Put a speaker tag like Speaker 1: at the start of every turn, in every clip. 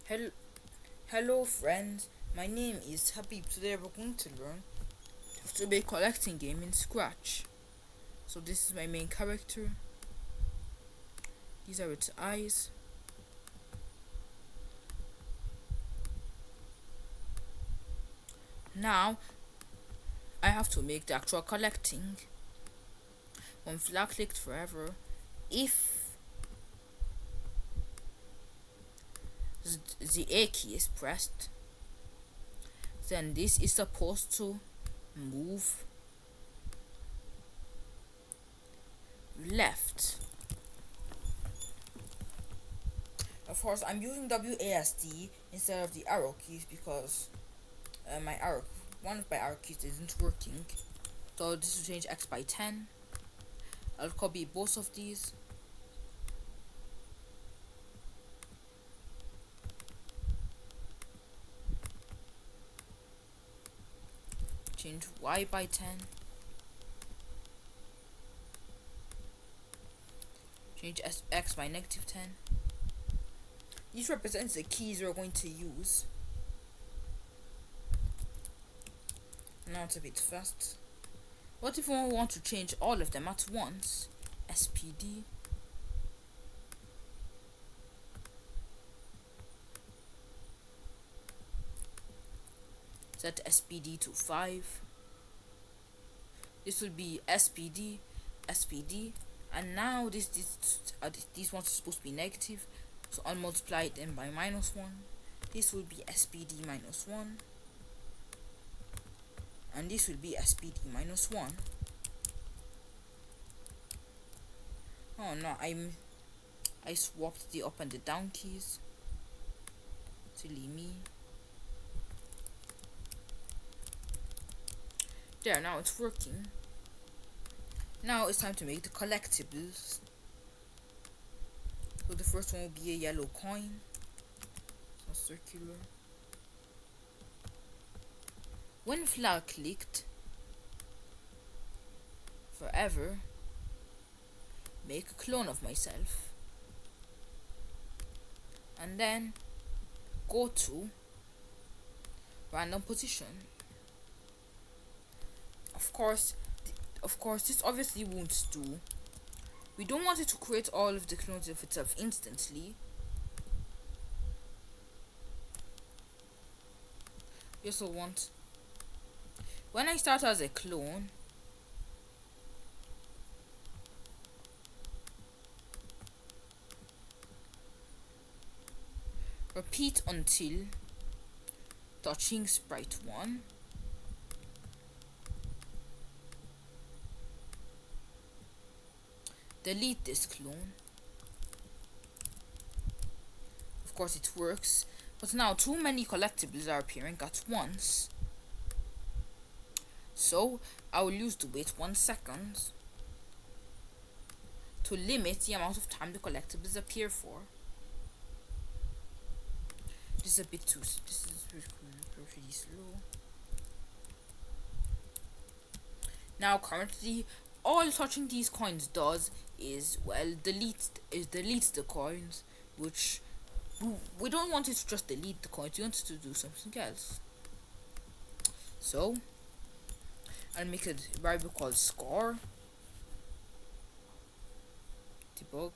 Speaker 1: Hello, hello friends. My name is Habib. Today we're going to learn to make collecting game in Scratch. So this is my main character. These are its eyes. Now I have to make the actual collecting. When flag clicked forever, if the A key is pressed, then this is supposed to move left. Of course, I'm using WASD instead of the arrow keys because one of my arrow keys isn't working. So this will change X by 10. I'll copy both of these. Change Y by 10. Change X by negative 10. This represents the keys we're going to use. Now it's a bit fast. What if we want to change all of them at once? SPD. Set SPD to 5. This will be SPD, SPD, and now these ones are supposed to be negative, so I'll multiply them by -1. This will be SPD -1, and this will be SPD -1. Oh no, I swapped the up and the down keys. Silly me. There, now it's working. Now it's time to make the collectibles. So the first one will be a yellow coin. So circular. When flag clicked forever, make a clone of myself. And then go to random position. Of course, this obviously won't do. We don't want it to create all of the clones of itself instantly. We also want, when I start as a clone, repeat until touching sprite 1. Delete this clone. Of course it works, but now too many collectibles are appearing at once. So I will use the wait 1 second to limit the amount of time the collectibles appear for. This is a bit too. This is pretty slow. Now currently, all touching these coins does is, well, deletes the coins, which we don't want it to just delete the coins. We want it to do something else. So I'll make a variable called score. Debug.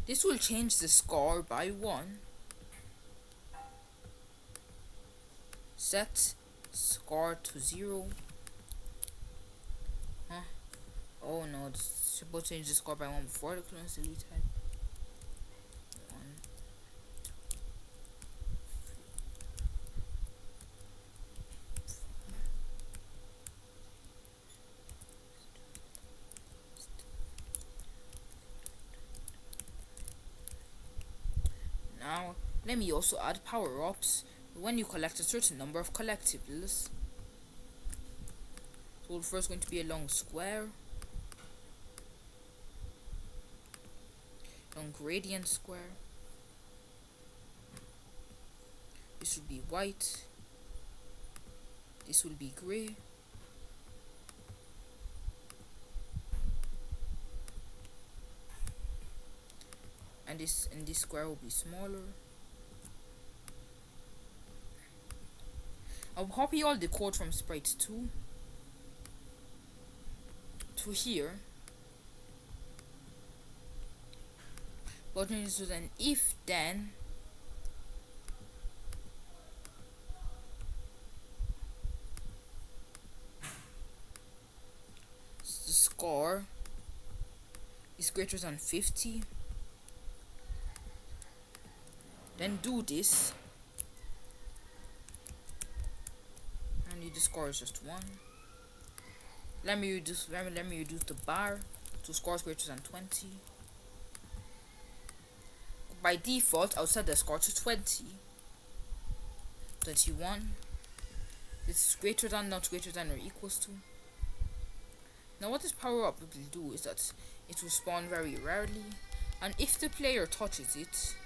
Speaker 1: This will change the score by 1. Set score to 0. Oh no, it's supposed to change the score by 1 before the clone is deleted. 1, 2. Now let me also add power-ups when you collect a certain number of collectibles. So first going to be a long square, long gradient square. This will be white. This will be gray. and this square will be smaller. I'll copy all the code from sprite 2 to here, but change this to an if then the score is greater than 50. Then do this, and the score is just 1. Let me reduce the bar to scores greater than 20. By default, I'll set the score to 20. 21. It's greater than, not greater than, or equals to. Now what this power up will do is that it will spawn very rarely, and if the player touches it,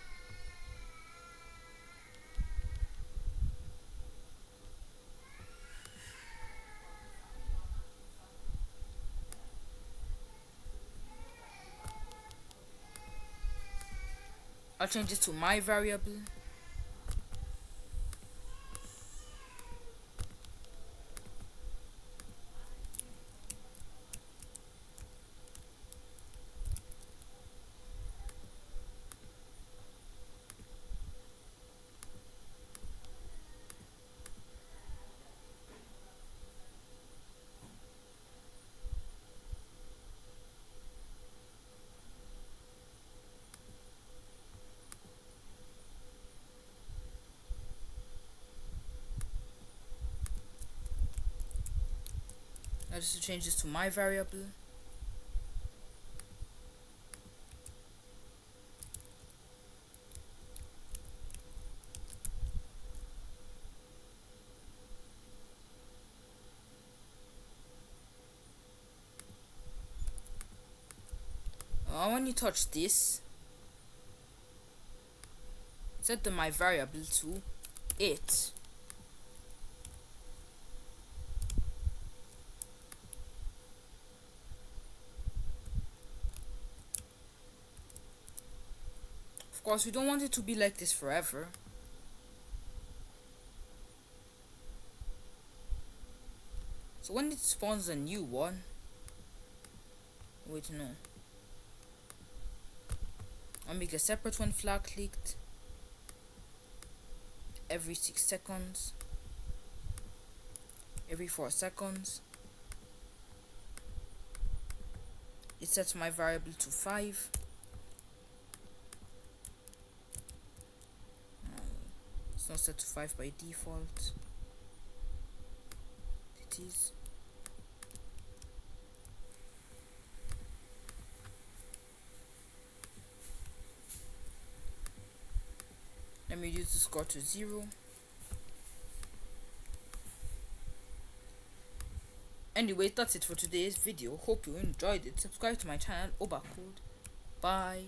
Speaker 1: I'll change this to my variable. Now just change this to my variable. When you touch this, set the my variable to it. Of course, we don't want it to be like this forever. So when it spawns a new one, wait, no, I'll make a separate one flag clicked every 6 seconds, every 4 seconds. It sets my variable to 5. It's not set to 5 by default. It is. Let me reduce the score to 0. Anyway, that's it for today's video. Hope you enjoyed it. Subscribe to my channel, ObaCode. Bye.